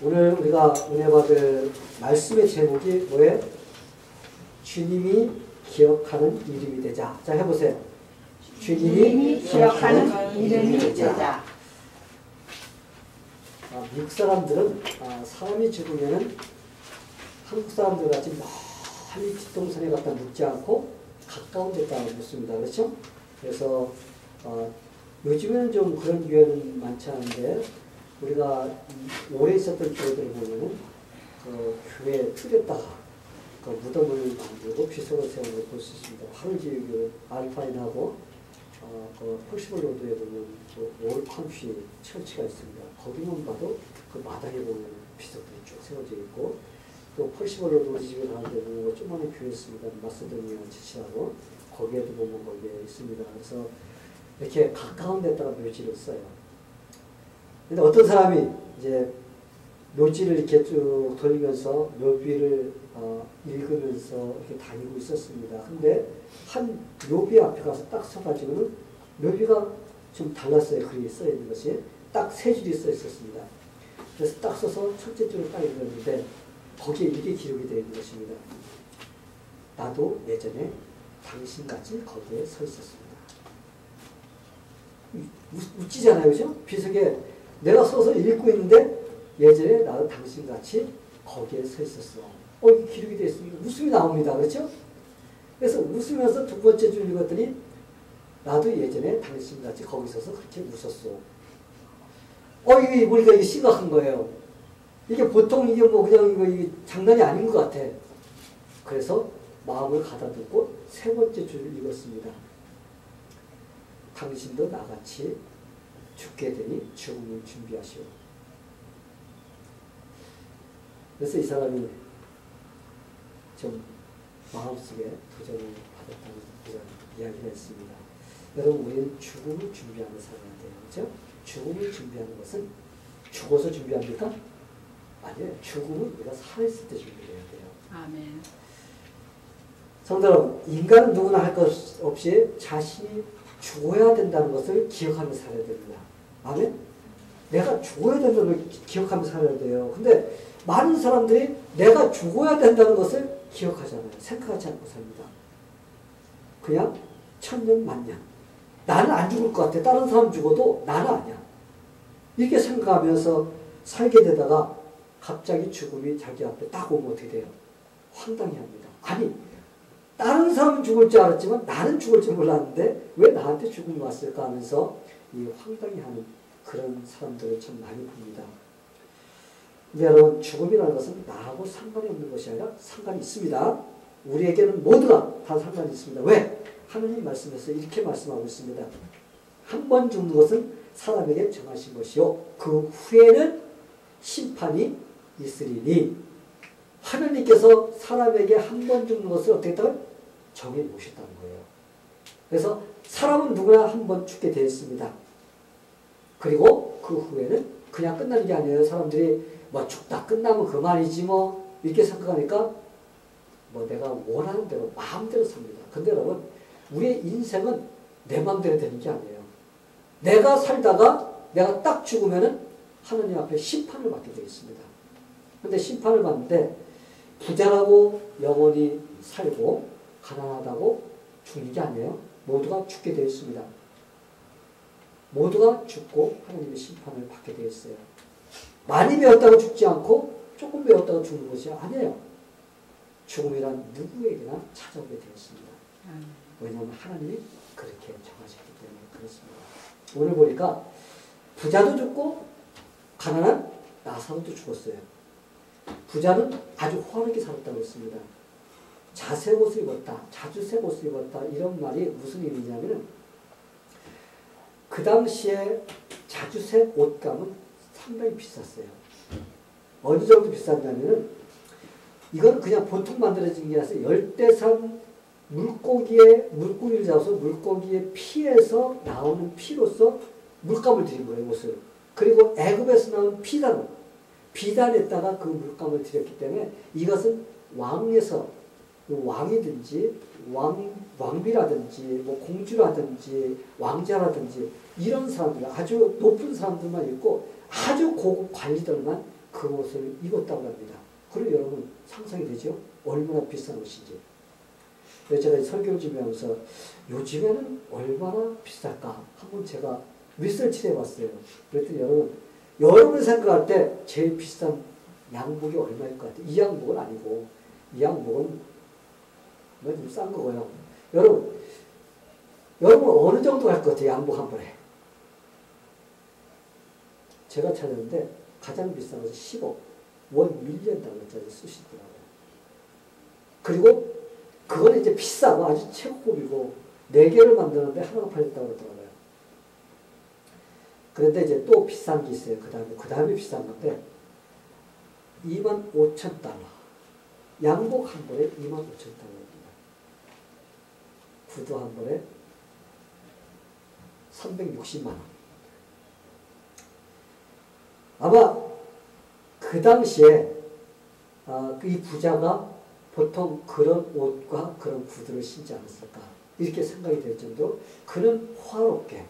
오늘 우리가 은혜 받을 말씀의 제목이 뭐예요? 주님이 기억하는 이름이 되자. 자, 해보세요. 주님이 기억하는 이름이 되자. 미국 사람들은 사람이 죽으면은 한국 사람들 같이 멀리 뒷동산에 갖다 묻지 않고 가까운 데다 묻습니다. 그렇죠? 그래서 요즘에는 좀 그런 기회는 많지 않은데 우리가 오래 있었던 교회들을 보면은 그 교회 틀에다가 그 무덤을 만들고 비석을 세우는 걸 볼 수 있습니다. 하루지교 알파인하고 그 폴시볼로드에 보면 그 올컨피 철치가 있습니다. 거기만 봐도 그 마당에 보면 비석들이 쭉 세워져 있고 또 폴시볼로드 집에 가는데 보면 조그마한 교회 있습니다. 마세도니아 지치하고 거기에도 보면 거기에 있습니다. 그래서 이렇게 가까운 데다가 묘지를 써요. 근데 어떤 사람이 이제 묘지를 이렇게 쭉 돌리면서 묘비를 읽으면서 이렇게 다니고 있었습니다. 근데 한 묘비 앞에 가서 딱 서가지고는 묘비가 좀 달랐어요. 글이 써 있는 것이 딱 세 줄이 써 있었습니다. 그래서 딱 써서 첫째 줄을 딱 읽었는데 거기에 이렇게 기록이 되어 있는 것입니다. 나도 예전에 당신같이 거기에 서 있었습니다. 웃기잖아요, 그죠? 비석에 내가 써서 읽고 있는데 예전에 나도 당신같이 거기에 서 있었어. 이게 기록이 되어 있으니까 웃음이 나옵니다. 그렇죠? 그래서 웃으면서 두 번째 줄 읽었더니 나도 예전에 당신같이 거기 서서 그렇게 웃었어. 이게 보니까 이게 심각한 거예요. 이게 보통 이게 뭐 그냥 이게 장난이 아닌 것 같아. 그래서 마음을 가다듬고 세 번째 줄을 읽었습니다. 당신도 나같이 죽게 되니 죽음을 준비하시오. 그래서 이 사람이 좀 마음속에 도전을 받았다는 그런 이야기를 했습니다. 여러분, 우리는 죽음을 준비하는 사람이 돼요. 그렇죠? 죽음을 준비하는 것은 죽어서 준비합니까? 아니에요. 죽음은 우리가 살아있을 때 준비해야 돼요. 아멘. 성도 여러분, 인간은 누구나 할 것 없이 자신이 죽어야 된다는 것을 기억하며 살아야 됩니다. 아멘? 내가 죽어야 된다는 걸 기억하며 살아야 돼요. 근데 많은 사람들이 내가 죽어야 된다는 것을 기억하잖아요. 생각하지 않고 삽니다. 그냥 천년 만년. 나는 안 죽을 것 같아. 다른 사람 죽어도 나는 아니야. 이렇게 생각하면서 살게 되다가 갑자기 죽음이 자기 앞에 딱 오면 어떻게 돼요? 황당해합니다. 아니, 다른 사람은 죽을 줄 알았지만 나는 죽을 줄 몰랐는데 왜 나한테 죽음이 왔을까 하면서 이 황당해하는 그런 사람들을 참 많이 봅니다. 근데 여러분, 죽음이라는 것은 나하고 상관이 없는 것이 아니라 상관이 있습니다. 우리에게는 모두가 다 상관이 있습니다. 왜? 하느님 말씀에서 이렇게 말씀하고 있습니다. 한 번 죽는 것은 사람에게 정하신 것이요 그 후에는 심판이 있으리니. 하느님께서 사람에게 한 번 죽는 것을 어떻게 했다고요? 정해 놓으셨다는 거예요. 그래서 사람은 누구나 한 번 죽게 되어 있습니다. 그리고 그 후에는 그냥 끝나는 게 아니에요. 사람들이 뭐 죽다 끝나면 그만이지 뭐 이렇게 생각하니까 뭐 내가 원하는 대로 마음대로 삽니다. 근데 여러분, 우리의 인생은 내 마음대로 되는 게 아니에요. 내가 살다가 내가 딱 죽으면은 하느님 앞에 심판을 받게 되어 있습니다. 근데 심판을 받는데 부자라고 영원히 살고 가난하다고 죽는 게 아니에요. 모두가 죽게 되어 있습니다. 모두가 죽고 하나님의 심판을 받게 되어 있어요. 많이 배웠다고 죽지 않고 조금 배웠다고 죽는 것이 아니에요. 죽음이란 누구에게나 찾아오게 되었습니다. 왜냐하면 하나님이 그렇게 정하셨기 때문에 그렇습니다. 오늘 보니까 부자도 죽고 가난한 나사로도 죽었어요. 부자는 아주 호화롭게 살았다고 했습니다. 자색 옷을 입었다, 자주색 옷을 입었다, 이런 말이 무슨 의미냐면 그 당시에 자주색 옷감은 상당히 비쌌어요. 어느 정도 비쌌냐면은 이건 그냥 보통 만들어진 게 아니라 열대산 물고기를 잡아서 물고기의 피에서 나오는 피로서 물감을 들인 거예요, 옷을. 그리고 애굽에서 나온 비단에다가 그 물감을 들였기 때문에 이것은 왕에서 왕이든지 왕비라든지 뭐 공주라든지 왕자라든지 이런 사람들, 아주 높은 사람들만 있고 아주 고급 관리들만 그 그 옷을 입었다고 합니다. 그리고 여러분 상상이 되죠? 얼마나 비싼 옷인지. 그래서 제가 설교를 준비하면서 요즘에는 얼마나 비쌀까? 한번 제가 리서치를 해봤어요. 그랬더니 여러분 생각할 때 제일 비싼 양복이 얼마일 것 같아요? 이 양복은 아니고, 이 양복은 좀 싼 거고요. 여러분 어느 정도 갈 것 같아요? 양복 한 벌에. 제가 찾았는데 가장 비싼 것은 10억. 원 밀리언 달러짜리 쓰시더라고요. 그리고 그건 이제 비싸고 아주 최고급이고 4개를 만드는데 하나가 팔렸다고 그러더라고요. 그런데 이제 또 비싼 게 있어요. 그 다음에 비싼 건데 25,000달러. 양복 한 벌에 25,000달러입니다. 구두 한 벌에 360만 원. 아마 그 당시에 이 부자가 보통 그런 옷과 그런 구두를 신지 않았을까 이렇게 생각이 될 정도로 그는 화롭게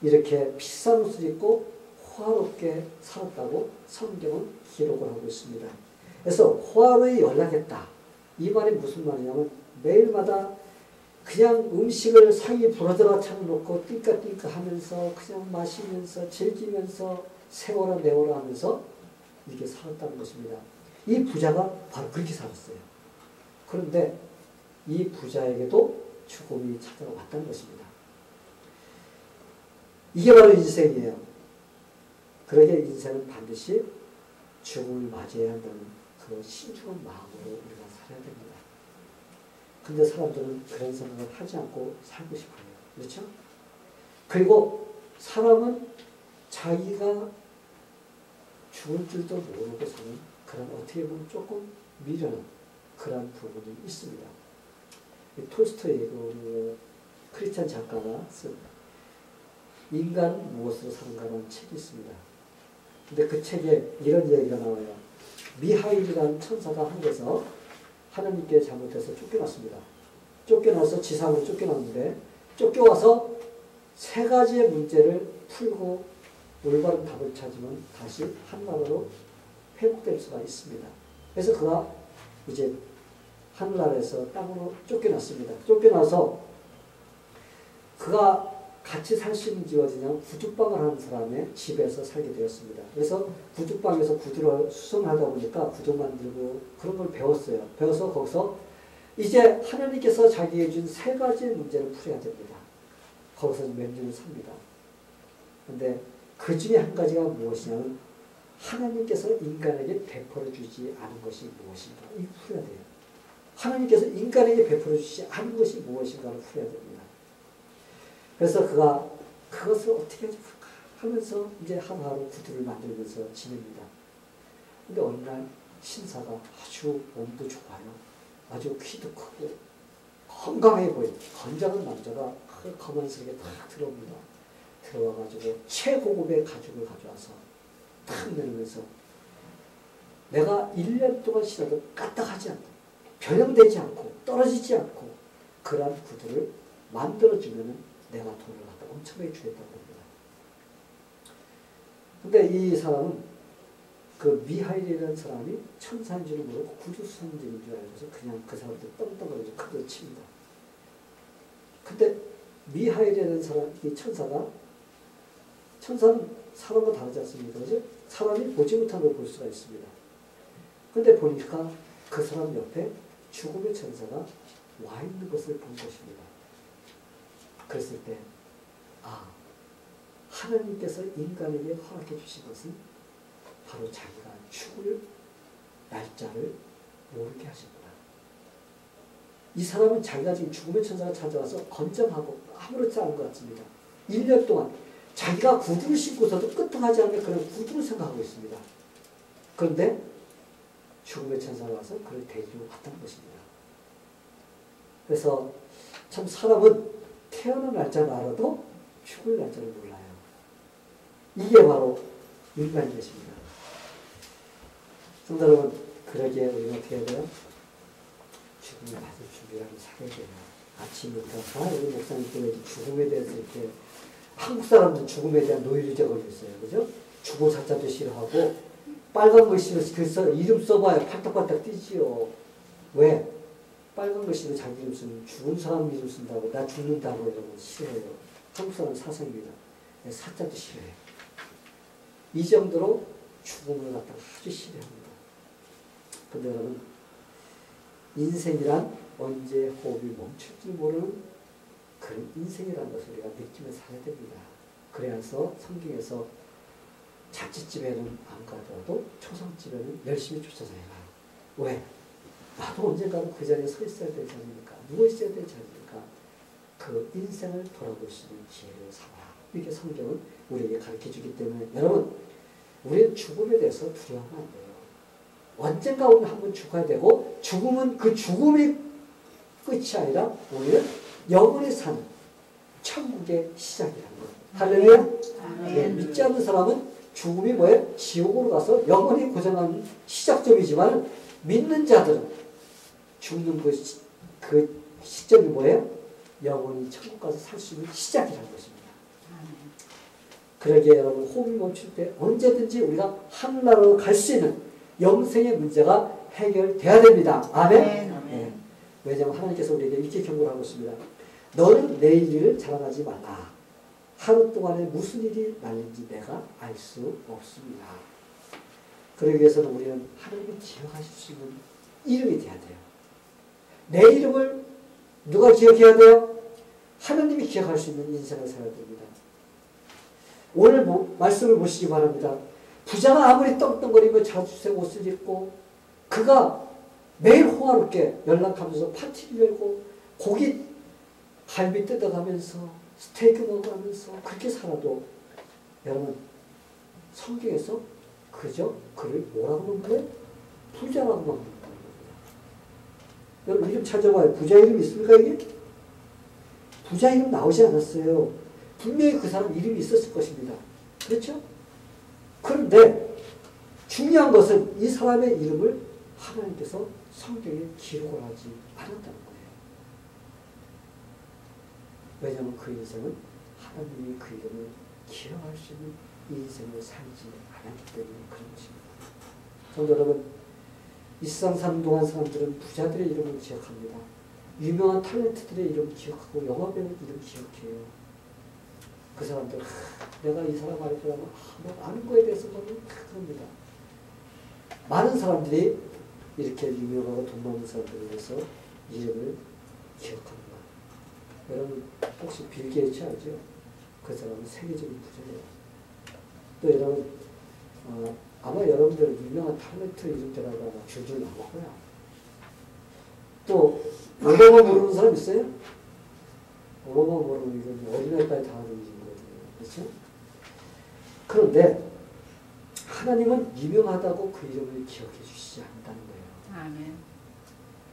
이렇게 비싼 옷을 입고 화롭게 살았다고 성경은 기록을 하고 있습니다. 그래서 화로에 연락했다. 이 말이 무슨 말이냐면 매일마다 그냥 음식을 상이 부러져라 차려놓고 띵까띵까 하면서 그냥 마시면서 즐기면서 세워라 내워라 하면서 이렇게 살았다는 것입니다. 이 부자가 바로 그렇게 살았어요. 그런데 이 부자에게도 죽음이 찾아왔다는 것입니다. 이게 바로 인생이에요. 그러게 인생은 반드시 죽음을 맞이해야 한다는 그 신중한 마음으로 우리가 살아야 됩니다. 근데 사람들은 그런 생각을 하지 않고 살고 싶어요. 그렇죠? 그리고 사람은 자기가 죽을 줄도 모르고 사는 그런 어떻게 보면 조금 미련한 그런 부분이 있습니다. 톨스토이 그 크리스찬 작가가 쓴 인간은 무엇으로 사는가라는 책이 있습니다. 근데 그 책에 이런 얘기가 나와요. 미하일이라는 천사가 하늘에서 하나님께 잘못해서 쫓겨났습니다. 쫓겨나서 지상으로 쫓겨났는데 쫓겨와서 3가지의 문제를 풀고 올바른 답을 찾으면 다시 하늘나라로 회복될 수가 있습니다. 그래서 그가 이제 하늘나라에서 땅으로 쫓겨났습니다. 쫓겨나서 그가 같이 살 수 있는 지가 어디냐면 구두방을 하는 사람의 집에서 살게 되었습니다. 그래서 구두방에서 구두를 수선하다 보니까 구두 만들고 그런 걸 배웠어요. 배워서 거기서 이제 하나님께서 자기에게 준 3가지 문제를 풀어야 됩니다. 거기서 몇 년을 삽니다. 그런데 그 중에 한 가지가 무엇이냐면 하나님께서 인간에게 베풀어 주지 않은 것이 무엇인가 이거 풀어야 돼요. 하나님께서 인간에게 베풀어 주지 않은 것이 무엇인가를 풀어야 됩니다. 그래서 그가 그것을 어떻게 풀까 하면서 이제 하루하루 구두를 만들면서 지냅니다. 근데 어느 날 신사가 아주 몸도 좋아요. 아주 키도 크고 건강해 보이는 건장한 남자가 그 검은색에 딱 들어옵니다. 들어와가지고 최고급의 가죽을 가져와서 탁 내리면서 내가 1년 동안 신어도 까딱하지 않고 변형되지 않고 떨어지지 않고 그러한 구두를 만들어주면 내가 돈을 갖다 엄청나게 주겠다고 합니다. 근데 이 사람은 그 미하일이라는 사람이 천사인 줄 모르고 구두 수선진인 줄 알고서 그냥 그 사람한테 떵떵거리면서 크게 칩니다. 근데 미하일이라는 사람, 이 천사는 사람과 다르지 않습니까? 그죠? 사람이 보지 못한 걸 볼 수가 있습니다. 근데 보니까 그 사람 옆에 죽음의 천사가 와 있는 것을 본 것입니다. 그랬을 때, 하나님께서 인간에게 허락해 주신 것은 바로 자기가 죽을 날짜를 모르게 하셨구나. 이 사람은 자기가 지금 죽음의 천사가 찾아와서 건장하고 아무렇지 않은 것 같습니다. 1년 동안 자기가 구두를 신고서도 끄떡하지 않는 그런 구두를 생각하고 있습니다. 그런데 죽음의 천사가 와서 그를 데리고 왔다는 것입니다. 그래서 참 사람은 태어난 날짜를 알아도 죽을 날짜를 몰라요. 이게 바로 인간인 것입니다. 성도 여러분, 그러기에 우리는 어떻게 해야 돼요? 죽음을 맞을 준비를 하고 살아야 돼요. 아침부터 우리 목사님께서 죽음에 대해서 이렇게 한국 사람들은 죽음에 대한 노이로제 걸려 있어요. 그죠? 죽을 사자도 싫어하고 빨간 글씨로 그 이름 써봐야 팔딱팔딱 뛰지요. 왜? 빨간 글씨로 자기 이름 쓰면 죽은 사람 이름 쓴다고 나 죽는다고 여러분 싫어해요. 한국 사람 사상입니다. 사자도 싫어해요. 이 정도로 죽음을 갖다가 아주 싫어합니다. 근데 여러분 인생이란 언제 호흡이 멈출지 모르는 그런 인생이라는 것을 우리가 느끼며 살아야 됩니다. 그래서 성경에서 자취집에는 안 가더라도 초상집에는 열심히 쫓아다녀라. 왜? 나도 언젠가는 그 자리에 서 있어야 되지 않습니까? 누워 있어야 되지 않습니까? 그 인생을 돌아볼 수 있는 기회를 삼아라. 이렇게 성경은 우리에게 가르쳐주기 때문에 여러분 우리는 죽음에 대해서 두려워하면 안 돼요. 언젠가 우리는 한번 죽어야 되고 죽음은 그 죽음이 끝이 아니라 우리는 영원히 사는 천국의 시작이라는 것. 할렐루야? 네, 믿지 않는 사람은 죽음이 뭐예요? 지옥으로 가서 영원히 고생하는 시작점이지만 믿는 자들은 죽는 그 시점이 뭐예요? 영원히 천국 가서 살 수 있는 시작이라는 것입니다. 그러기에 여러분 호흡이 멈출 때 언제든지 우리가 하늘나라로 갈 수 있는 영생의 문제가 해결돼야 됩니다. 아멘? 네. 왜냐하면 하나님께서 우리에게 이렇게 경고를 하고 있습니다. 너는 내일 일을 자랑하지 말라. 하루 동안에 무슨 일이 날린지 내가 알 수 없습니다. 그러기 위해서는 우리는 하나님이 기억하실 수 있는 이름이 돼야 돼요. 내 이름을 누가 기억해야 돼요? 하나님이 기억할 수 있는 인생을 살아야 됩니다. 오늘 말씀을 보시기 바랍니다. 부자가 아무리 떵떵거리며 자주색 옷을 입고 그가 매일 호화롭게 연락하면서 파티를 열고 고기 갈비 뜯어가면서 스테이크 먹어가면서 그렇게 살아도 여러분 성경에서 그저 그를 뭐라고 부르는 거예요? 부자라고 부르는 겁니다. 여러분 이름 찾아봐요. 부자 이름 있습니까 이게? 부자 이름 나오지 않았어요. 분명히 그 사람 이름이 있었을 것입니다. 그렇죠? 그런데 중요한 것은 이 사람의 이름을 하나님께서 성경에 기록을 하지 않았다는 거예요. 왜냐하면 그 인생은 하나님이 그 이름을 기억할 수 있는 인생을 살지 않았기 때문에 그런 것입니다. 성도 여러분, 이 세상 사는 동안 사람들은 부자들의 이름을 기억합니다. 유명한 탤런트들의 이름 기억하고 영화배우 이름 기억해요. 그 사람들 내가 이 사람 알 거라면 뭐 아는 거에 대해서 너무 그럽니다. 많은 사람들이 이렇게 유명하고 돈 많은 사람들에 대해서 이름을 기억합니다. 여러분 혹시 빌 게이츠 알죠? 그 사람은 세계적인 부자예요. 또 여러분 아마 여러분들 유명한 탤런트 이름들하고 아마 줄줄 나올 거야. 또 오바마 모르는 사람 있어요? 오바마 모르는 이건 어린애까지 다 아는 이름이거든요. 그렇죠? 그런데 하나님은 유명하다고 그 이름을 기억해 주시지 않는다는 거예요. 아멘.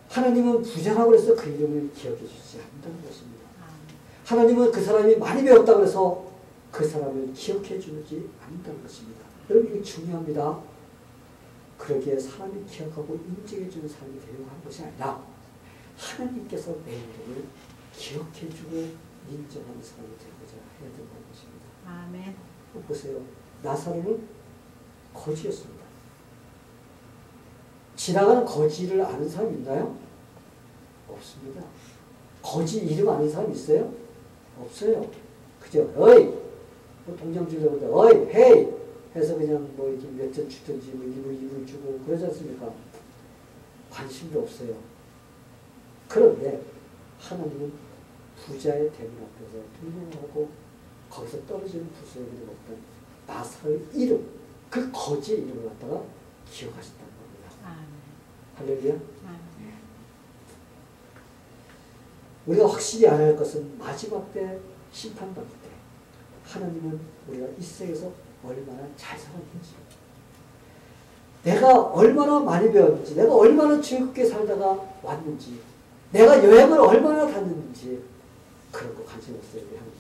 하나님은 부자라고 해서 그 이름을 기억해 주시지 않는다는 것입니다. 아멘. 하나님은 그 사람이 많이 배웠다고 해서 그 사람을 기억해 주지 않는다는 것입니다. 여러분 이게 중요합니다. 그러기에 사람이 기억하고 인정해 주는 사람이 되려고 하는 것이 아니라 하나님께서 내 이름을 기억해 주고 인정하는 사람이 되고자 해야 된다는 것입니다. 아멘. 보세요. 나사로는 거지였습니다. 지나가는 거지를 아는 사람 있나요? 없습니다. 거지 이름 아는 사람 있어요? 없어요. 그죠? 어이! 뭐 동장 주려고 하는데, 어이! 헤이! 해서 그냥 뭐 이렇게 몇 점 주든지 뭐 이불 주고 그러지 않습니까? 관심도 없어요. 그런데 하나님은 부자의 대문 앞에서 등용하고 거기서 떨어지는 부수에게 먹던 나사로의 이름, 그 거지의 이름을 갖다가 기억하셨다는 겁니다. 할렐루야. 우리가 확실히 알아야 할 것은 마지막 때 심판받을 때 하나님은 우리가 이 세상에서 얼마나 잘 살았는지, 내가 얼마나 많이 배웠는지, 내가 얼마나 즐겁게 살다가 왔는지, 내가 여행을 얼마나 다녔는지 그런 거 관심 없어요. 우리 하나님.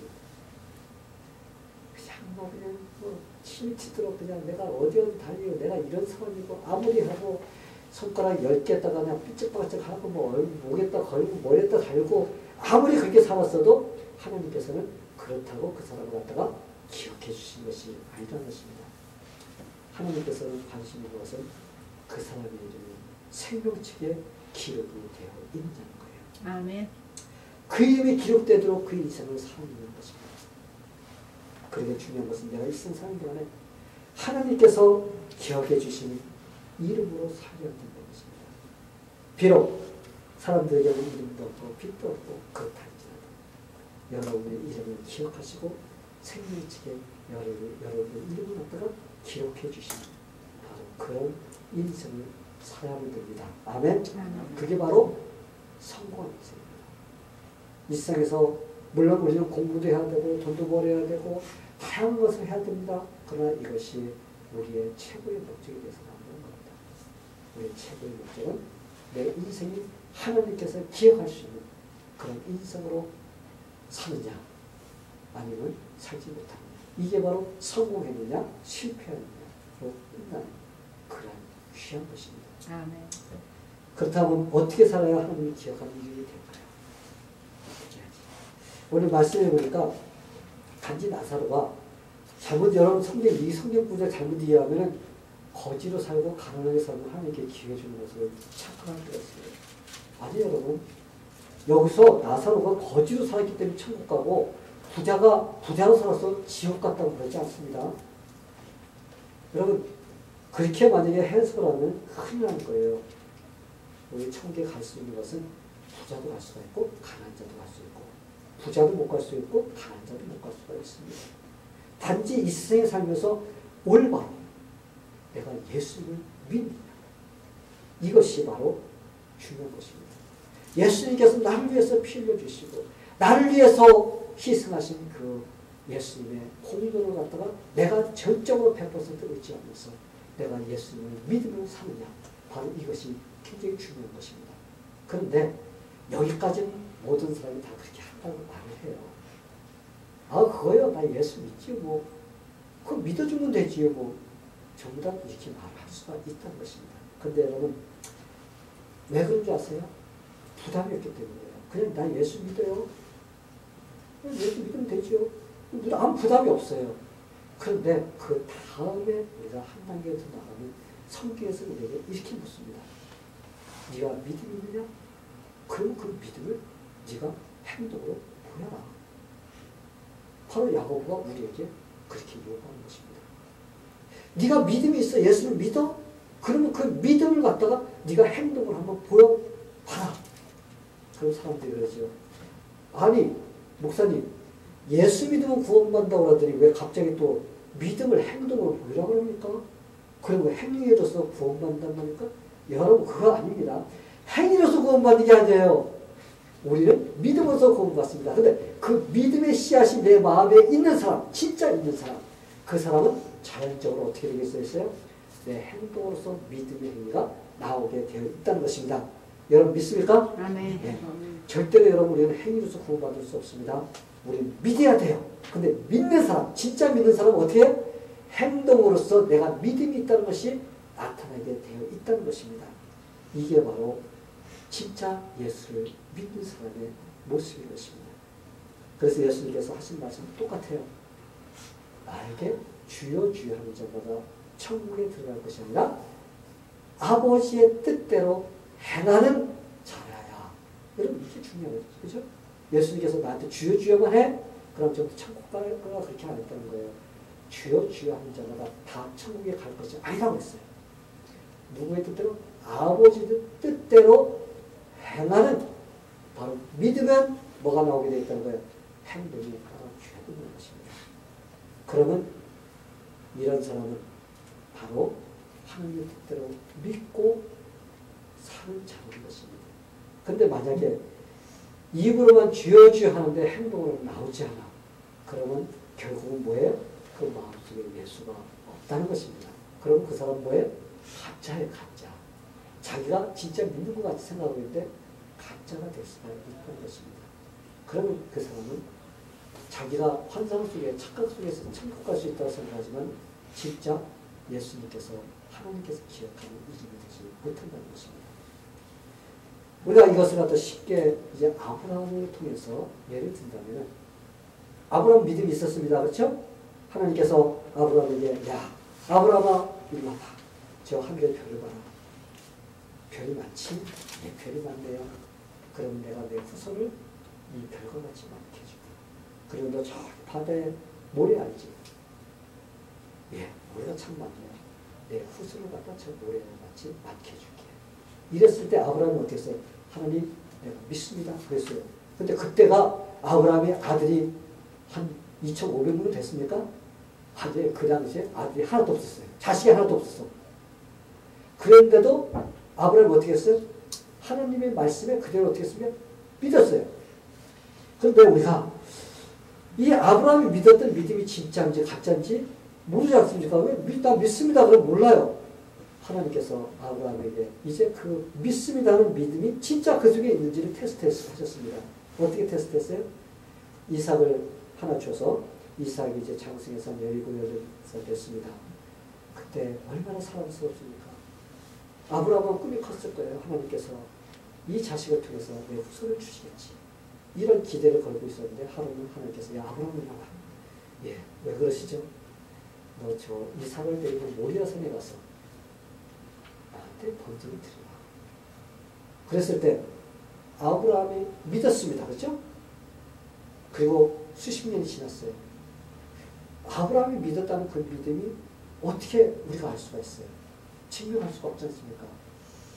그냥 뭐 그냥 뭐 치미치도록 그냥 내가 어디 다니고 내가 이런 사람이고 아무리 하고 손가락 10개에다가 그냥 삐쩍삐쩍 하고 뭐 목에다 걸고 머리에다 달고 아무리 그렇게 살았어도 하나님께서는 그렇다고 그 사람을 갖다가 기억해 주신 것이 아니라는 것입니다. 하나님께서는 관심 있는 것은 그 사람의 이름이 생명책에 기록이 되어 있다는 거예요. 아멘. 그 이름이 기록되도록 그 인생을 살아내는 것입니다. 그러게 중요한 것은 내가 일생 사는 동안에 하나님께서 기억해 주신 이름으로 살려야 된다는 것입니다. 비록 사람들에게는 이름도 없고 빛도 없고 그렇다 할지라도 여러분의 이름을 기억하시고 생명책에 여러분의 이름을 갖다가 기록해 주신 바로 그런 인생을 살아야만 됩니다. 아멘? 그게 바로 성공한 인생입니다. 이 세상에서 물론 우리는 공부도 해야 되고 돈도 벌어야 되고 다양한 것을 해야 됩니다. 그러나 이것이 우리의 최고의 목적이 되어서는 안 되는 겁니다. 우리의 최고의 목적은 내 인생이 하나님께서 기억할 수 있는 그런 인생으로 사느냐 아니면 살지 못하느냐. 이게 바로 성공했느냐 실패했느냐로 끝나는 그런 귀한 것입니다. 아멘. 그렇다면 어떻게 살아야 하나님이 기억하는 일이 될까요? 어떻게 해야지? 오늘 말씀해 보니까 단지 나사로가 잘못 여러분 이 성경 구절 잘못 이해하면 거지로 살고 가난하게 살고 하나님께 기회 주는 것을 착각할 때가 있어요. 아니 여러분 여기서 나사로가 거지로 살았기 때문에 천국 가고 부자로 살아서 지옥 갔다고 그러지 않습니다. 여러분 그렇게 만약에 해석하면 큰일 나는 거예요. 우리 천국에 갈 수 있는 것은 부자도 갈 수가 있고 가난한 자도 갈 수 있고 부자도 못 갈 수 있고 가난한 자도 못 갈 수가 있습니다. 단지 이 세상에 살면서 올바로 내가 예수님을 믿느냐 이것이 바로 중요한 것입니다. 예수님께서 나를 위해서 피 흘려주시고 나를 위해서 희생하신 그 예수님의 공로를 갖다가 내가 절정으로 100% 의지하면서 내가 예수님을 믿으며 사느냐 바로 이것이 굉장히 중요한 것입니다. 그런데 여기까지는 모든 사람이 다 그렇게 한다고 말을 해요. 아 그거요 나 예수 믿지요 뭐 그거 믿어주면 되지요 뭐 전부 다 이렇게 말할 수가 있다는 것입니다. 근데 여러분 왜 그런 줄 아세요? 부담이 없기 때문이에요. 그냥 나 예수 믿어요. 예수 믿으면 되죠. 아무 부담이 없어요. 그런데 그 다음에 우리가 한 단계 더 나가면 성경에서 우리에게 이렇게 묻습니다. 네가 믿음이 있느냐? 그럼 그 믿음을 네가 행동으로 보여라. 바로 야고보가 우리에게 그렇게 요구하는 것입니다. 네가 믿음이 있어 예수를 믿어? 그러면 그 믿음을 갖다가 네가 행동을 한번 보여봐라. 그럼 사람들이 그러죠. 아니 목사님 예수 믿으면 구원받는다고 그러더니 왜 갑자기 또 믿음을 행동으로 보이라고 그럽니까? 그리고 행위로서 구원받는단 말입니까? 여러분 그거 아닙니다. 행위로서 구원받는 게 아니에요. 우리는 믿음으로서 구원받습니다. 근데 그 믿음의 씨앗이 내 마음에 있는 사람, 진짜 있는 사람, 그 사람은 자연적으로 어떻게 되겠어요? 내 행동으로서 믿음의 행위가 나오게 되어 있다는 것입니다. 여러분 믿습니까? 아멘. 네. 절대로 여러분 우리는 행위로서 구원받을 수 없습니다. 우리는 믿어야 돼요. 근데 믿는 사람, 진짜 믿는 사람은 어떻게 해요? 행동으로서 내가 믿음이 있다는 것이 나타나게 되어 있다는 것입니다. 이게 바로 진짜 예수를 믿는 사람의 모습인 것입니다. 그래서 예수님께서 하신 말씀은 똑같아요. 나에게 주여 주여 하는 자마다 천국에 들어갈 것이 아니라 아버지의 뜻대로 행하는 자라야. 여러분 이게 중요해요. 그죠? 예수님께서 나한테 주여 주여만 해? 그럼 저도 천국 갈 거라 그렇게 안 했다는 거예요. 주여 주여 하는 자마다 다 천국에 갈 것이 아니라고 했어요. 누구의 뜻대로? 아버지 뜻대로 행하는 바로 믿으면 뭐가 나오게 되어 있다는 거예요. 행동이 따라줘야 되는 것입니다. 그러면 이런 사람은 바로 하나님의 뜻대로 믿고 사는 자인 것입니다. 근데 만약에 입으로만 주여 주여 하는데 행동으로 나오지 않아. 그러면 결국은 뭐예요? 그 마음속에 예수가 없다는 것입니다. 그러면 그 사람은 뭐예요? 가짜예요, 가짜. 자기가 진짜 믿는 것 같이 생각하고 있는데 가짜가 될 수가 있다는 것입니다. 그러면 그 사람은 자기가 환상 속에 착각 속에서 천국 갈 수 있다고 생각하지만 진짜 예수님께서 하나님께서 기억하는 이름이 되지 못한다는 것입니다. 우리가 이것을 갖다 쉽게 이제 아브라함을 통해서 예를 든다면 아브라함 믿음이 있었습니다. 그렇죠? 하나님께서 아브라함에게 야 아브라함아 이리 와봐. 저 하늘의 별을 봐라. 별이 많지? 네, 별이 많네요. 그럼 내가 내 후손을 이 별과 같이 많게 해줄게. 그리고 너 저 바다에 모래 알지? 예, 모래가 참 많네요. 내 후손을 갖다 저 모래와 같이 많게 해줄게. 이랬을 때 아브라함은 어떻게 했어요? 하나님, 내가 믿습니다. 그랬어요. 근데 그때가 아브라함의 아들이 한 2,500명 됐습니까? 아들, 그 당시에 아들이 하나도 없었어요. 자식이 하나도 없었어. 그런데도 아브라함이 어떻게 했어요? 하나님의 말씀에 그대로 어떻게 했으면 믿었어요. 그런데 우리가 이 아브라함이 믿었던 믿음이 진짜인지 가짜인지 모르지 않습니까? 왜 나 믿습니다. 그럼 몰라요. 하나님께서 아브라함에게 이제 그 믿습니다는 믿음이 진짜 그 속에 있는지를 테스트하셨습니다. 어떻게 테스트했어요? 이삭을 하나 줘서 이삭이 이제 장성해서 17, 18살 됐습니다. 그때 얼마나 사랑스럽습니까? 아브라함은 꿈이 컸을 거예요. 하나님께서 이 자식을 통해서 내 후손을 주시겠지. 이런 기대를 걸고 있었는데 하나님께서 야 아브라함이라 예, 왜 그러시죠? 너 저 이삭을 데리고 모리아산에 가서 나한테 번제를 드리라. 그랬을 때 아브라함이 믿었습니다. 그렇죠? 그리고 수십 년이 지났어요. 아브라함이 믿었다는 그 믿음이 어떻게 우리가 알 수가 있어요? 증명할 수가 없지 않습니까?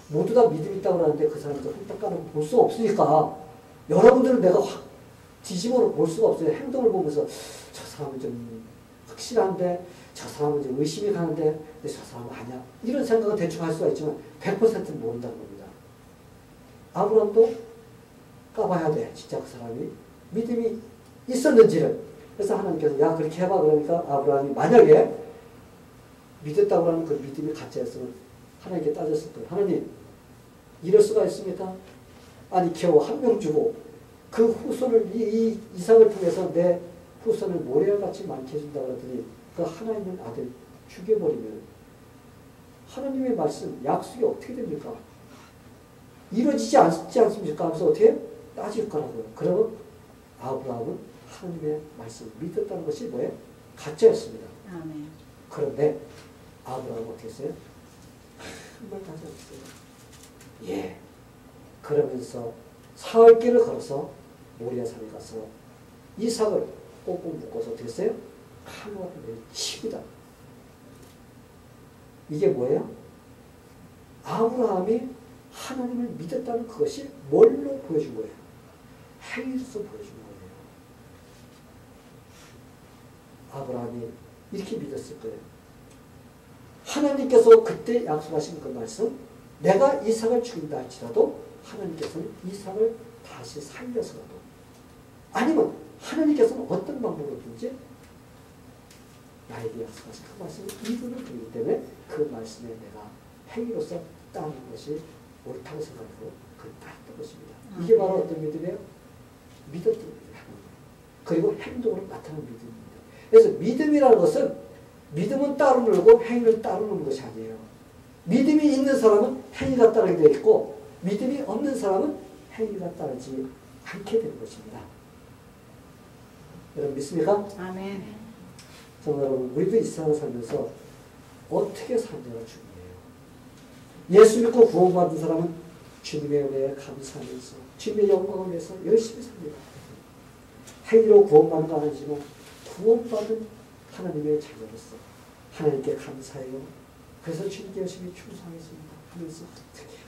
모두 다 믿음이 있다고 하는데 그 사람들 홀딱 까놓고 볼 수가 없으니까 여러분들은 내가 확 뒤집어 볼 수가 없어요. 행동을 보면서 저 사람은 좀 확실한데 저 사람은 좀 의심이 가는데 근데 저 사람은 아니야. 이런 생각은 대충 할 수가 있지만 100%는 모른다는 겁니다. 아브라함도 까봐야 돼. 진짜 그 사람이 믿음이 있었는지를. 그래서 하나님께서 야 그렇게 해봐. 그러니까 아브라함이 만약에 믿었다고 하는 그 믿음이 가짜였으면 하나님께 따졌을 거예요. 하나님 이럴 수가 있습니까? 아니 겨우 한 명 주고 그 후손을 이삭을 통해서 내 후손을 모래와 같이 많게 해준다고 하더니 그 하나 있는 아들 죽여버리면 하나님의 말씀 약속이 어떻게 됩니까? 이루어지지 않지 않습니까? 그래서 어떻게 따질 거라고요. 그러면 아브라함은 하나님의 말씀을 믿었다는 것이 뭐예요? 가짜였습니다. 아멘. 그런데 아브라함은 어떻게 했어요? 한 말도 하지 않았어요. 예. 그러면서 사흘길을 걸어서 모리아산에 가서 이삭을 꼭꼭 묶어서 어떻게 했어요? 칼로 칩니다. 이게 뭐예요? 아브라함이 하나님을 믿었다는 그것이 뭘로 보여준 거예요? 행위로서 보여준 거예요. 아브라함이 이렇게 믿었을 거예요. 하나님께서 그때 약속하신 그 말씀, 내가 이삭을 죽인다 할지라도 하나님께서는 이삭을 다시 살려서라도 아니면 하나님께서는 어떤 방법으로든지 나에게 약속하신 그 말씀을 이루는 분이기 때문에 그 말씀에 내가 행위로서 따르는 것이 옳다고 생각하고 그걸 따랐던 것입니다. 이게 바로 어떤 믿음이에요? 믿었던 믿음이에요. 그리고 행동으로 나타나는 믿음입니다. 그래서 믿음이라는 것은 믿음은 따르고 행위는 따르는 것이 아니에요. 믿음이 있는 사람은 행위가 따르게 되어 있고 믿음이 없는 사람은 행위가 따르지 않게 되는 것입니다. 여러분 믿습니까? 아멘. 정말 여러분 우리도 이 세상을 살면서 어떻게 사느냐가 중요해요. 예수 믿고 구원받은 사람은 주님의 은혜에 감사하면서 주님의 영광을 위해서 열심히 삽니다. 행위로 구원받는 건 아니지만 구원받은 하나님의 자녀로서 하나님께 감사해요. 그래서 주님께 열심히 충성하겠습니다 하면서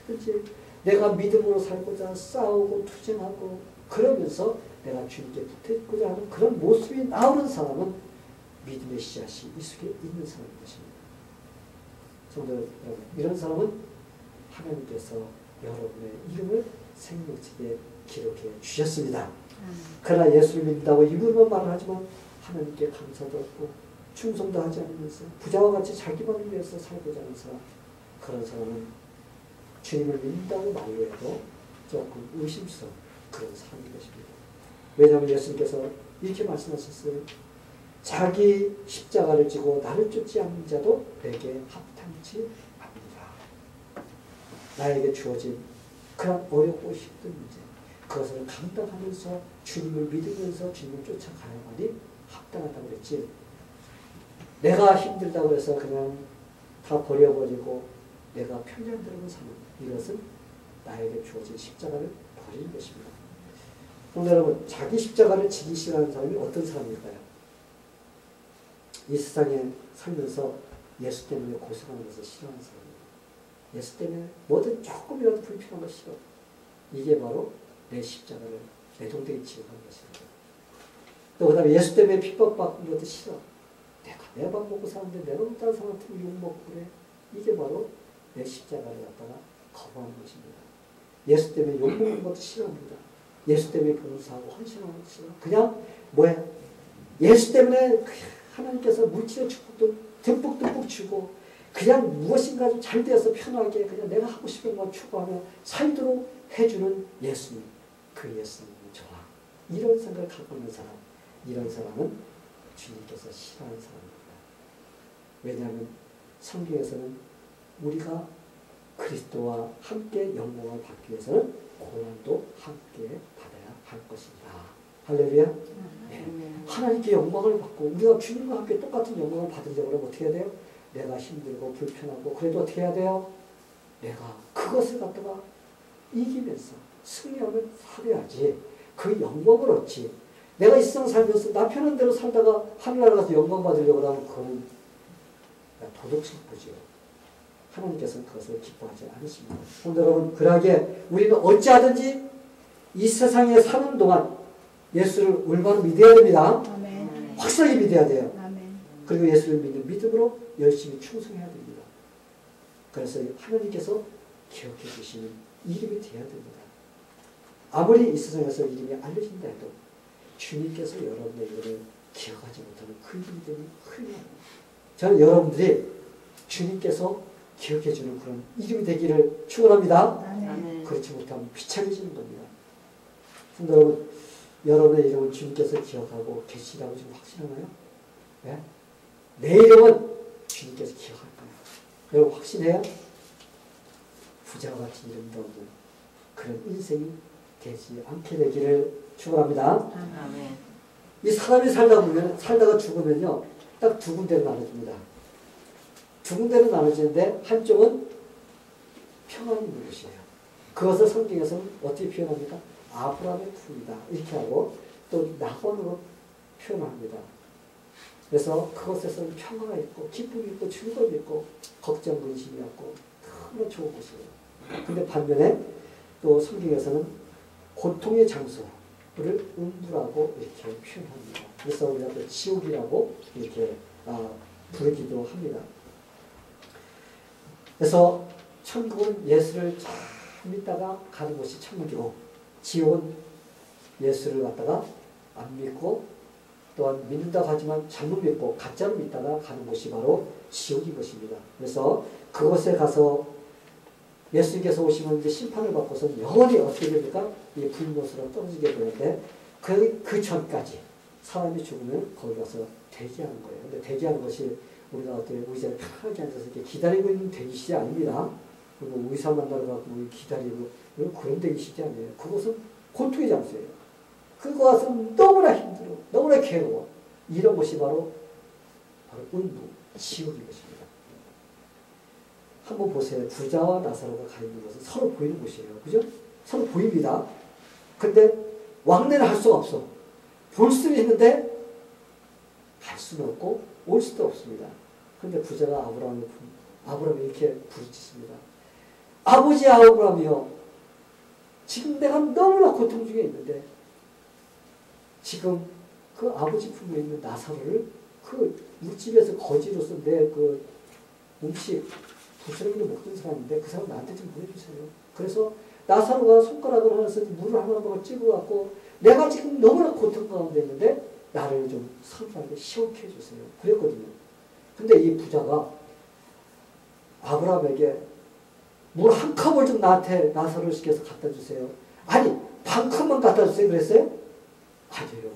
어떻게든지 내가 믿음으로 살고자 싸우고 투쟁하고 그러면서 내가 주님께 붙어있고자 하는 그런 모습이 나오는 사람은 믿음의 씨앗이 이 속에 있는 사람인 것입니다. 성도 여러분, 이런 사람은 하나님께서 여러분의 이름을 생명책에 기록해 주셨습니다. 그러나 예수를 믿는다고 입으로만 말을 하지만 하나님께 감사도 없고 충성도 하지 않으면서 부자와 같이 자기만을 위해서 살고자 하는 사람, 그런 사람은 주님을 믿는다고 말로 해도 조금 의심스러운 그런 사람인 것입니다. 왜냐하면 예수님께서 이렇게 말씀하셨어요. 자기 십자가를 지고 나를 쫓지 않는 자도 내게 합당치 않는다. 나에게 주어진 그런 어렵고 힘든 문제, 그것을 감당하면서 주님을 믿으면서 주님을 쫓아가야만이 합당하다고 그랬지. 내가 힘들다고 해서 그냥 다 버려버리고 내가 편리한 대로 사는 이것은 나에게 주어진 십자가를 버리는 것입니다. 성도 여러분, 자기 십자가를 지기 싫어하는 사람이 어떤 사람일까요? 이 세상에 살면서 예수 때문에 고생하는 것을 싫어하는 사람이에요. 예수 때문에 뭐든 조금이라도 불편한 거 싫어. 이게 바로 내 십자가를 내 동댕이 치고 하는 것입니다. 또 그 다음에 예수 때문에 핍박받는 것도 싫어. 내가 내 밥 먹고 사는데 내가 다른 사람한테 욕먹고 그래. 이게 바로 내 십자가를 갖다가 거부하는 것입니다. 예수 때문에 욕먹는 것도 싫어합니다. 예수 때문에 봉사하고 헌신하는 것도 싫어. 그냥 뭐야? 예수 때문에 하나님께서 물질의 축복도 듬뿍듬뿍 주고 그냥 무엇인가 좀 잘 되어서 편하게 그냥 내가 하고 싶은 것 추구하며 살도록 해주는 예수님. 그 예수님이 좋아. 이런 생각을 갖고 있는 사람. 이런 사람은 주님께서 싫어하는 사람입니다. 왜냐하면 성경에서는 우리가 그리스도와 함께 영광을 받기 위해서는 고난도 함께 받아야 할 것입니다. 할렐루야. 네. 하나님께 영광을 받고 우리가 주님과 함께 똑같은 영광을 받으려고 하면 어떻게 해야 돼요? 내가 힘들고 불편하고 그래도 어떻게 해야 돼요? 내가 그것을 갖다가 이기면서 승리하면 살아야지. 그 영광을 얻지. 내가 이 세상 살면서 나 편한 대로 살다가 하늘나라 가서 영광 받으려고 하면 그거는 도덕성부지요. 하나님께서는 그것을 기뻐하지 않으십니다. 성도 여러분, 그러하게 우리는 어찌하든지 이 세상에 사는 동안 예수를 올바로 믿어야 됩니다. 아멘. 확실하게 믿어야 돼요. 아멘. 그리고 예수를 믿는 믿음으로 열심히 충성해야 됩니다. 그래서 하나님께서 기억해 주시는 이름이 되어야 됩니다. 아무리 이 세상에서 이름이 알려진다 해도 주님께서 여러분의 이름을 기억하지 못하는 그 이름이 되면 큰일 납니다. 저는 여러분들이 주님께서 기억해 주는 그런 이름이 되기를 축원합니다. 아멘. 그렇지 못하면 비참해지는 겁니다. 성도 여러분, 여러분의 이름을 주님께서 기억하고 계시라고 지금 확신하나요? 네? 내 이름은 주님께서 기억할 거예요. 여러분 확신해요? 부자와 같은 이름도 없는 그런 인생이 되지 않게 되기를 축원합니다. 아멘. 이 사람이 살다가 죽으면요, 딱 두 군데로 나눠집니다. 두 군데로 나눠지는데 한쪽은 평안이 있는 곳이에요. 그것을 성경에서는 어떻게 표현합니까? 아브라함의 품이다 이렇게 하고 또 낙원으로 표현합니다. 그래서 그것에서는 평화가 있고 기쁨이 있고 즐거움이 있고 걱정 근심이 없고 너무 좋은 곳이에요. 근데 반면에 또 성경에서는 고통의 장소를 음부라고 이렇게 표현합니다. 그래서 우리가 또 지옥이라고 이렇게 부르기도 합니다. 그래서 천국은 예수를 잘 믿다가 가는 곳이 천국이고 지옥은 예수를 갖다가 안 믿고 또한 믿는다고 하지만 잘못 믿고 가짜로 믿다가 가는 곳이 바로 지옥인 것입니다. 그래서 그곳에 가서 예수님께서 오시면 이제 심판을 받고서 영원히 어떻게 됩니까? 이 불못으로 떨어지게 되는데 그 전까지 사람이 죽으면 거기 가서 대기하는 거예요. 근데 대기하는 것이 우리가 어떻게 의자에 편하게 앉아서 이렇게 기다리고 있는 대기실이 아닙니다. 그리고 의사 만나러 가고 기다리고 그런 대기실이 아니에요. 그것은 고통의 장소예요. 그것은 너무나 힘들어, 너무나 괴로워. 이런 곳이 바로 음부, 지옥인 것입니다. 한번 보세요. 부자와 나사로가 가 있는 것은 서로 보이는 곳이에요. 그죠? 서로 보입니다. 근데 왕래를 할 수가 없어. 볼 수는 있는데 갈 수는 없고 올 수도 없습니다. 근데 부자가 아브라함이 이렇게 부르짖습니다. 아버지 아브라함이요. 지금 내가 너무나 고통 중에 있는데 지금 그 아버지 품에 있는 나사로를 그 물집에서 거지로서 내 그 음식 부스러기를 먹던 사람인데 그 사람 나한테 좀 보내주세요. 그래서 나사로가 손가락을 하나 써서 물을 하나 찍어갖고 내가 지금 너무나 고통 가운데 있는데 나를 좀 선하게 시원케 해주세요. 그랬거든요. 근데 이 부자가 아브라함에게 물 한 컵을 좀 나한테 나사로를 시켜서 갖다 주세요. 아니 반 컵만 갖다 주세요. 그랬어요? 아니에요.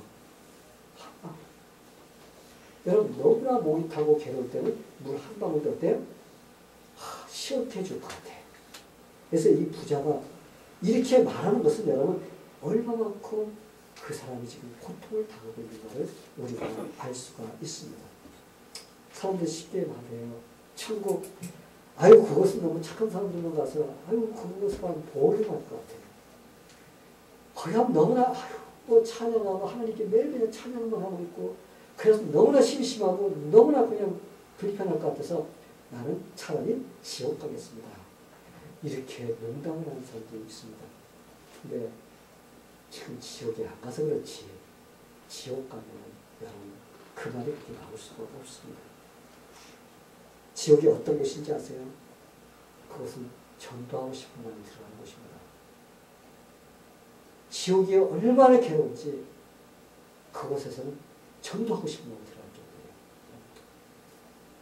여러분 너무나 목이 타고 괴로울 때는 물 한 방울도 어때요? 시원케 해줄 것 같아. 그래서 이 부자가 이렇게 말하는 것은 여러분 얼마만큼 그 사람이 지금 고통을 당하고 있는가를 우리가 알 수가 있습니다. 사람들이 쉽게 말해요. 천국, 아유, 그것은 너무 착한 사람들만 가서, 아유, 그것을 하면 보호를 받을 것 같아요. 거기 하면 너무나, 아유, 뭐 찬양하고 하나님께 매일매일 찬양만 하고 있고, 그래서 너무나 심심하고, 너무나 그냥 불편할 것 같아서 나는 차라리 지옥 가겠습니다. 이렇게 농담을 하는 사람들이 있습니다. 근데 지금 지옥에 안 가서 그렇지, 지옥 가면 여러분 그 말이 그렇게 나올 수가 없습니다. 지옥이 어떤 곳인지 아세요? 그것은 전도하고 싶은 마음이 들어가는 곳입니다. 지옥이 얼마나 괴로운지 그곳에서는 전도하고 싶은 마음이 들어가는 정도예요.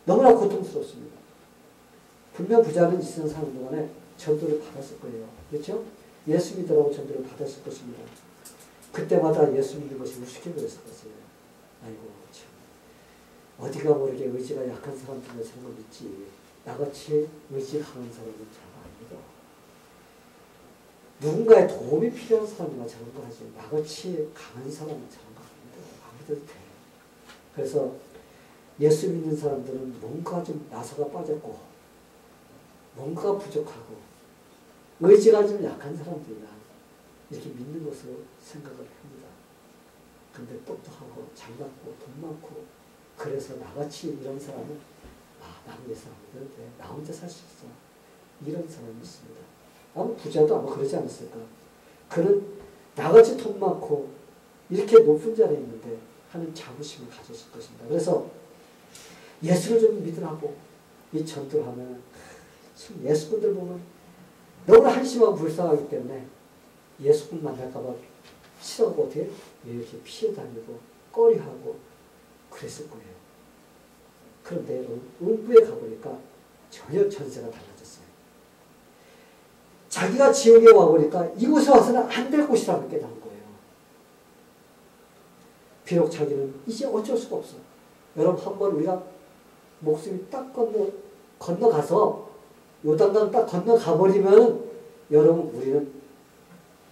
너무나 고통스럽습니다. 분명 부자는 이 세상 사는 동안에 전도를 받았을 거예요. 그렇죠? 예수 믿으라고 전도를 받았을 것입니다. 그때마다 예수 믿는 것이 우습게 보였을 것이에요. 아이고 참, 어디가 모르게 의지가 약한 사람들만 저런 거 믿지, 나같이 의지 강한 사람은 잘 안 믿어. 누군가의 도움이 필요한 사람이나 저런 거 하지, 나같이 강한 사람은 저런 거 안 믿어도 돼. 그래서 예수 믿는 사람들은 뭔가 좀 나사가 빠졌고 뭔가 부족하고 의지가 좀 약한 사람들이야 이렇게 믿는 것으로 생각을 합니다. 근데 똑똑하고 잘났고 돈 많고 그래서 나같이 이런 사람은 나는 예수 안 믿어도 돼, 나 혼자 살 수 있어, 이런 사람이 있습니다. 아마 부자도 아마 그러지 않았을까. 그는 나같이 돈 많고 이렇게 높은 자리에 있는데 하는 자부심을 가졌을 것입니다. 그래서 예수를 좀 믿으라고 이 전도를 하면 예수분들 보면 너무나 한심하고 불쌍하기 때문에 예수분 만날까봐 싫어하고 어떻게 이렇게 피해 다니고 꺼리하고 그랬을 거예요. 그런데 음부에 가보니까 전혀 전세가 달라졌어요. 자기가 지옥에 와보니까 이곳에 와서는 안 될 곳이라고 깨달은 거예요. 비록 자기는 이제 어쩔 수가 없어. 여러분 한번 우리가 목숨이 딱 건너가서 요단강 딱 건너가버리면 여러분 우리는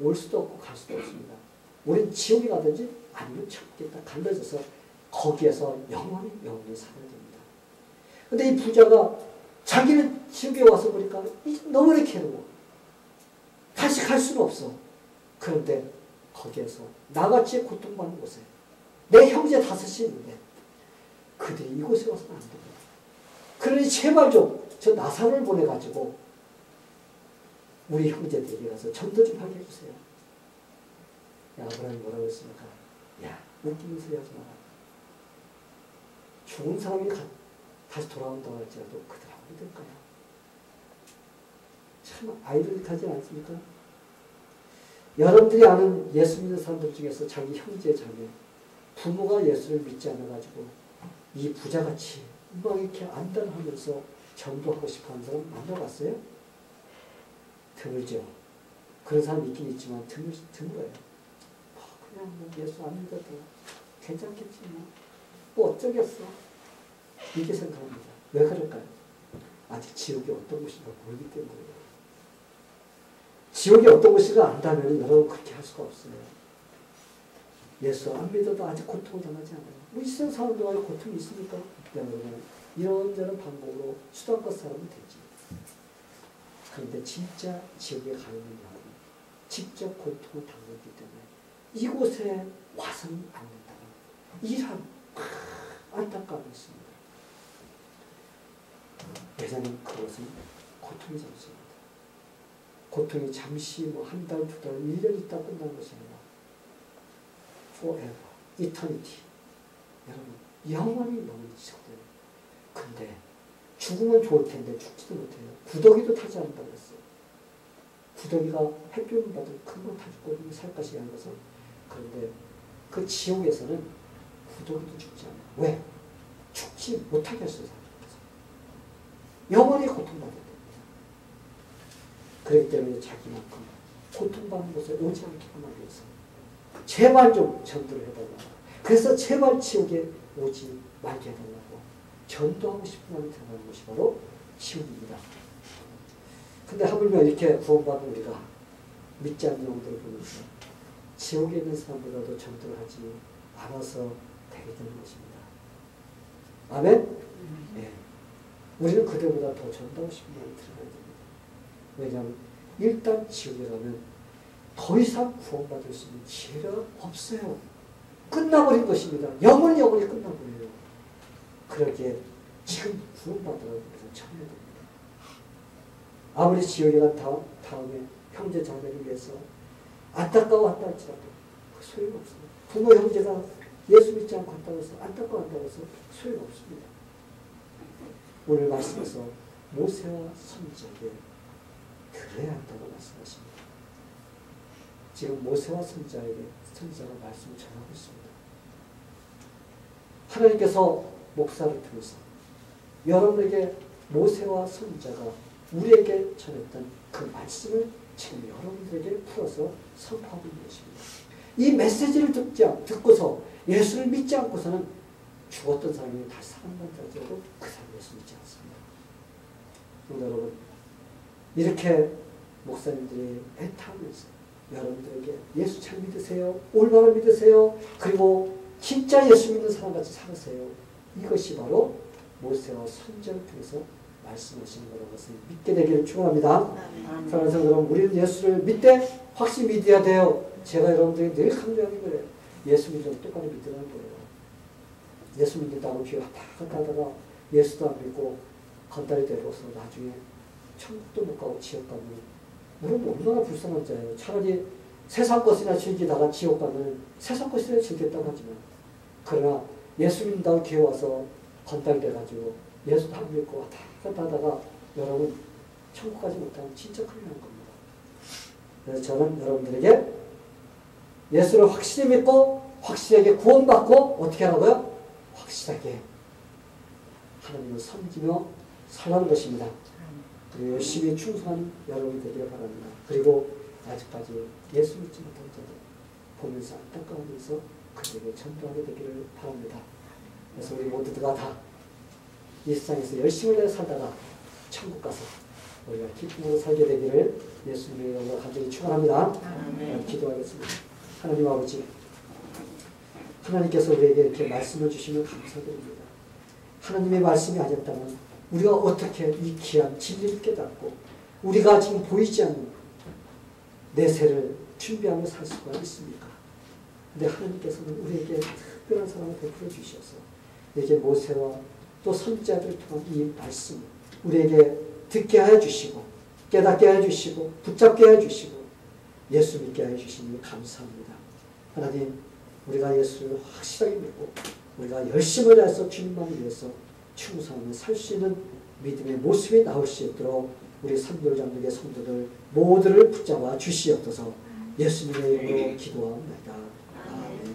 올 수도 없고 갈 수도 없습니다. 우린 지옥에 가든지 아니면 천국에 딱 갈라져서 거기에서 영원히 살아야 됩니다. 근데 이 부자가 자기는 지옥에 와서 보니까 이제 너무나 괴로워. 다시 갈 수는 없어. 그런데 거기에서 나같이 고통받는 곳에 내 형제 5이 있는데 그들이 이곳에 와서는 안 됩니다. 그러니 제발 좀 저 나사를 보내가지고 우리 형제들에게 가서 전도 좀 하게 해주세요. 야, 아브라함이 뭐라고 했습니까? 야, 웃기는 소리 하지 마라. 죽은 사람이 다시 돌아온다고 할지라도 그들 안 믿을 거야. 참 아이러니하지 않습니까? 여러분들이 아는 예수 믿는 사람들 중에서 자기 형제 자매, 부모가 예수를 믿지 않아가지고 이 부자같이 막 이렇게 안달하면서 전도하고 싶어하는 사람 만나봤어요? 드물죠. 그런 사람 있긴 있지만 드물어요. 그냥 뭐 예수 안 믿어도 괜찮겠지 뭐 어쩌겠어, 이렇게 생각합니다. 왜 그럴까요? 아직 지옥이 어떤 곳인가 모르기 때문에요. 지옥이 어떤 곳인가 안다면 여러분 그렇게 할 수가 없어요. 예수 안 믿어도 아직 고통을 당하지 않아요. 뭐 이 세상 사람도 아직 고통이 있으니까 여러분 이런저런 방법으로 수단껏 살면 되지. 그런데 진짜 지옥에 가는 영혼은 직접 고통을 당하기 때문에 이곳에 와서는 안 된다는 이런 안타까움이 있습니다. 왜냐하면 그것은 고통이 잠시입니다. 고통이 잠시 뭐 한 달, 2달, 1년 있다 끝나는 것이 아니라 forever, eternity. 여러분 영원히 지속돼요. 근데 죽으면 좋을 텐데 죽지도 못해요. 구더기도 타지 않는다고 했어요. 구더기가 햇볕을 받으면 금방 타 죽고 살갗이 얇아서. 그런데 그 지옥에서는 구더기도 죽지 않아요. 왜? 죽지 못하게 했어요. 영원히 고통받아야 됩니다. 그렇기 때문에 자기만큼 고통받는 곳에 오지 않게 하기 위해서 제발 좀 전도를 해달라고. 그래서 제발 지옥에 오지 말게 해달라고 전도하고 싶은 마음이 드러나는 것이 바로 지옥입니다. 근데 하물며 이렇게 구원받은 우리가 믿지 않는 영들을 보면서 지옥에 있는 사람보다도 전도를 하지 않아서 되게 되는 것입니다. 아멘? 네. 우리는 그들보다 더 전도하신 분이 들어가야 됩니다. 왜냐하면 일단 지옥이라면 더 이상 구원받을 수 있는 기회가 없어요. 끝나버린 것입니다. 영원히 끝나버려요. 그러기에 지금 구원받으라고 해서 참여해야 됩니다. 아무리 지옥에 간 다음에 형제 자매를 위해서 안타까워한다 할지라도 그 소용이 없습니다. 부모 형제가 예수 믿지 않고 한다고 해서 안타까워한다고 해서 소용이 없습니다. 오늘 말씀에서 모세와 선지자에게 들어야 한다고 말씀하십니다. 지금 모세와 선지자가 말씀을 전하고 있습니다. 하나님께서 목사를 통해서 여러분에게 모세와 선지자가 우리에게 전했던 그 말씀을 지금 여러분들에게 풀어서 선포하고 있는 것입니다. 이 메시지를 듣고서 예수를 믿지 않고서는 죽었던 사람이 다시 살아난다 하더라도 그 사람이 예수 믿지 않습니다. 여러분, 이렇게 목사님들이 애타하면서 여러분들에게 예수 잘 믿으세요. 올바로 믿으세요. 그리고 진짜 예수 믿는 사람같이 살으세요. 이것이 바로 모세와 선지자를 통해서 말씀하시는 거라는 것을 믿게 되기를 축원합니다. 사랑하는 성도 여러분, 우리는 예수를 믿되 확실히 믿어야 돼요. 제가 여러분들에게 늘 강조하는 거예요. 예수 믿으면 똑바로 믿으라는 거예요. 예수 믿는다고 귀에 왔다 갔다 하다가 예수도 안 믿고 건달이 되고서 나중에 천국도 못 가고 지옥 가면 여러분 얼마나 불쌍한 자예요. 차라리 세상 것이나 즐기다가 지옥 가면 세상 것이나 즐겼다고 하지만, 그러나 예수 믿는다고 기회 와서 건달이 돼가지고 예수도 안 믿고 왔다 갔다 하다가 여러분 천국 가지 못하면 진짜 큰일 나는 겁니다. 그래서 저는 여러분들에게 예수를 확실히 믿고 확실하게 구원받고 어떻게 하라고요? 확실하게 하나님을 섬기며 살라는 것입니다. 열심히 충성하는 여러분이 되기를 바랍니다. 그리고 아직까지 예수 믿지 못한 자들 보면서 안타까우면서 그들에게 전도하게 되기를 바랍니다. 그래서 우리 모두가 다 이 세상에서 열심히 내어 살다가 천국 가서 우리가 기쁨으로 살게 되기를 예수님의 이름으로 간절히 축원합니다. 기도하겠습니다. 하나님 아버지, 하나님께서 우리에게 이렇게 말씀을 주시면 감사드립니다. 하나님의 말씀이 아니었다면 우리가 어떻게 이 귀한 진리를 깨닫고 우리가 지금 보이지 않는 내세를 준비하며 살 수가 있습니까? 근데 하나님께서는 우리에게 특별한 사랑을 베풀어 주셔서 이제 모세와 또 선지자들을 통한 이 말씀 우리에게 듣게 하여 주시고 깨닫게 하여 주시고 붙잡게 하여 주시고 예수 믿게 하여 주시니 감사합니다. 하나님, 우리가 예수를 확실하게 믿고 우리가 열심을 다해서 주님만을 위해서 충성하며 살 수 있는 믿음의 모습이 나올 수 있도록 우리 선교장로의 성도들 모두를 붙잡아 주시옵소서. 예수님의 이름으로 기도합니다. 아멘.